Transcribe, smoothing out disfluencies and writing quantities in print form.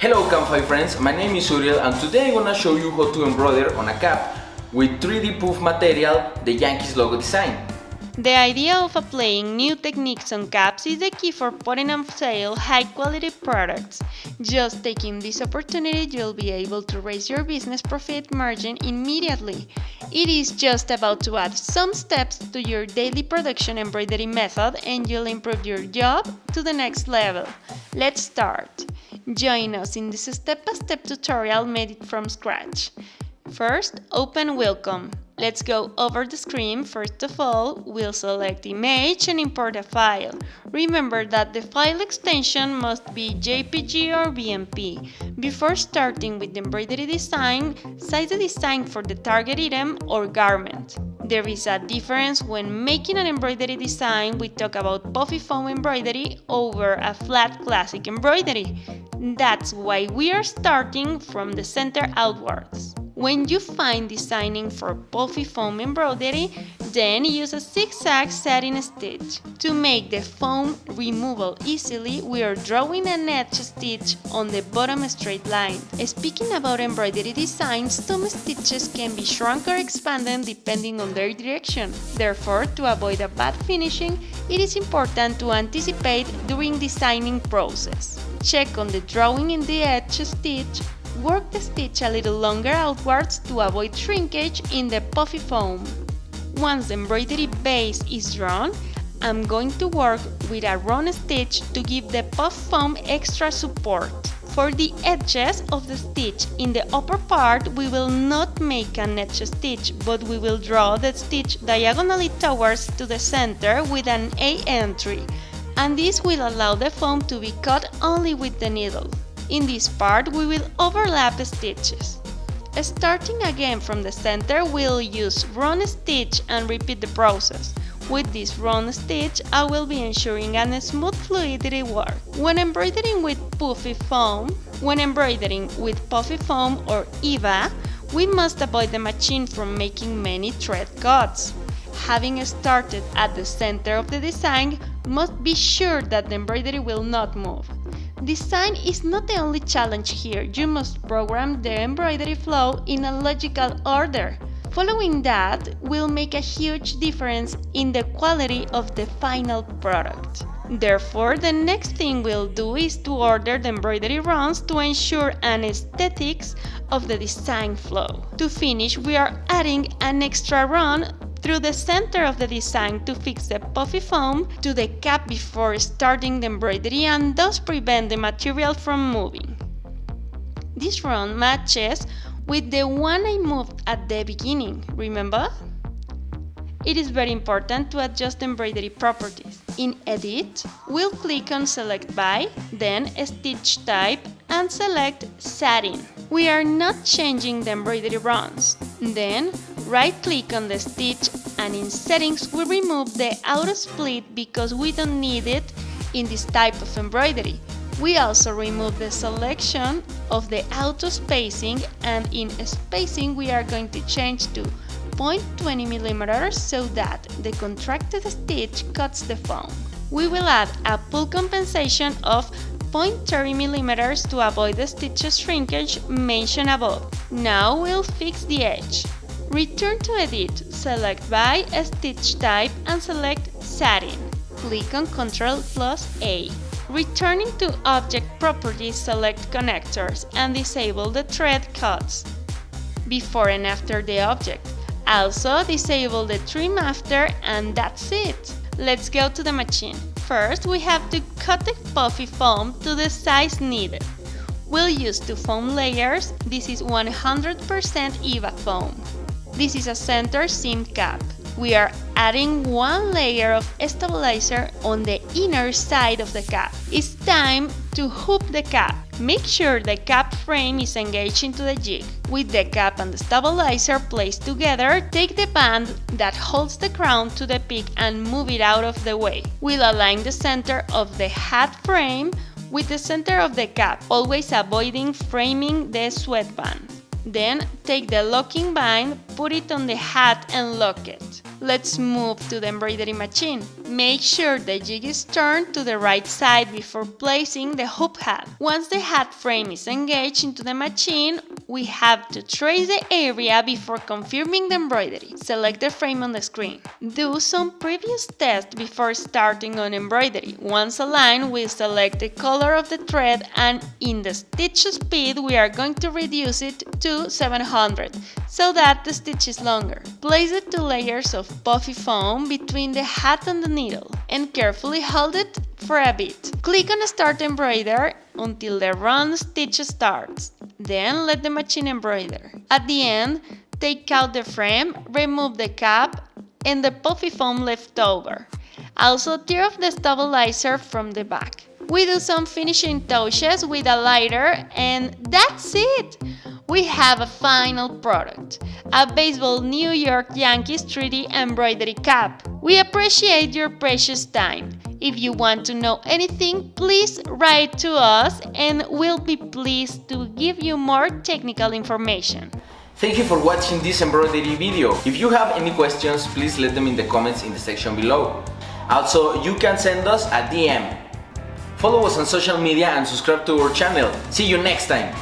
Hello Campfire friends, my name is Uriel and today I'm gonna show you how to embroider on a cap with 3D puff material, the Yankees logo design. The idea of applying new techniques on caps is the key for putting on sale high-quality products. Just taking this opportunity, you'll be able to raise your business profit margin immediately. It is just about to add some steps to your daily production embroidery method and you'll improve your job to the next level. Let's start. Join us in this step-by-step tutorial made from scratch. First, open Welcome. Let's go over the screen. First of all, we'll select Image and import a file. Remember that the file extension must be JPG or BMP. Before starting with the embroidery design, size the design for the target item or garment. There is a difference when making an embroidery design. We talk about puffy foam embroidery over a flat classic embroidery. That's why we are starting from the center outwards. When you find designing for puffy foam embroidery, then use a zigzag setting stitch. To make the foam removal easily, we are drawing an edge stitch on the bottom straight line. Speaking about embroidery designs, some stitches can be shrunk or expanded depending on their direction. Therefore, to avoid a bad finishing, it is important to anticipate during designing process. Check on the drawing in the edge stitch. Work the stitch a little longer outwards to avoid shrinkage in the puffy foam. Once the embroidery base is drawn, I'm going to work with a run stitch to give the puff foam extra support. For the edges of the stitch in the upper part, we will not make an edge stitch, but we will draw the stitch diagonally towards to the center with an A entry, and this will allow the foam to be cut only with the needle. In this part, we will overlap the stitches. Starting again from the center, we'll use run stitch and repeat the process. With this run stitch, I will be ensuring a smooth fluidity work. When embroidering with puffy foam or EVA, we must avoid the machine from making many thread cuts. Having started at the center of the design, must be sure that the embroidery will not move. Design is not the only challenge here. You must program the embroidery flow in a logical order. Following that will make a huge difference in the quality of the final product. Therefore, the next thing we'll do is to order the embroidery runs to ensure an aesthetics of the design flow. To finish, we are adding an extra run through the center of the design to fix the puffy foam to the cap before starting the embroidery and thus prevent the material from moving. This run matches with the one I moved at the beginning, remember? It is very important to adjust embroidery properties. In Edit, we'll click on Select By, then Stitch Type and select Satin. We are not changing the embroidery runs. Then, right-click on the stitch and in Settings we remove the Auto Split because we don't need it in this type of embroidery. We also remove the selection of the Auto Spacing, and in Spacing we are going to change to 0.20 mm so that the contracted stitch cuts the foam. We will add a pull compensation of 0.30 mm to avoid the stitch shrinkage mentioned above. Now we'll fix the edge. Return to Edit, select By, Stitch Type and select Satin. Click on Ctrl+A. Returning to Object Properties, select Connectors and disable the thread cuts before and after the object. Also disable the trim after, and that's it. Let's go to the machine. First, we have to cut the puffy foam to the size needed. We'll use two foam layers. This is 100% EVA foam. This is a center seam cap. We are adding one layer of stabilizer on the inner side of the cap. It's time to hoop the cap. Make sure the cap frame is engaged into the jig. With the cap and the stabilizer placed together, take the band that holds the crown to the peak and move it out of the way. We'll align the center of the hat frame with the center of the cap, always avoiding framing the sweatband. Then take the locking bind, put it on the hat and lock it. Let's move to the embroidery machine. Make sure the jig is turned to the right side before placing the hoop hat. Once the hat frame is engaged into the machine, we have to trace the area before confirming the embroidery. Select the frame on the screen. Do some previous tests before starting on embroidery. Once aligned, we select the color of the thread, and in the stitch speed we are going to reduce it to 700 so that the stitch is longer. Place the 2 layers of puffy foam between the hat and the needle and carefully hold it for a bit. Click on Start Embroider until the run stitch starts. Then let the machine embroider. At the end, take out the frame, remove the cap and the puffy foam left over. Also tear off the stabilizer from the back. We do some finishing touches with a lighter and that's it! We have a final product, a baseball New York Yankees 3D embroidery cap. We appreciate your precious time. If you want to know anything, please write to us and we'll be pleased to give you more technical information. Thank you for watching this embroidery video. If you have any questions, please let them in the comments in the section below. Also, you can send us a DM. Follow us on social media and subscribe to our channel. See you next time!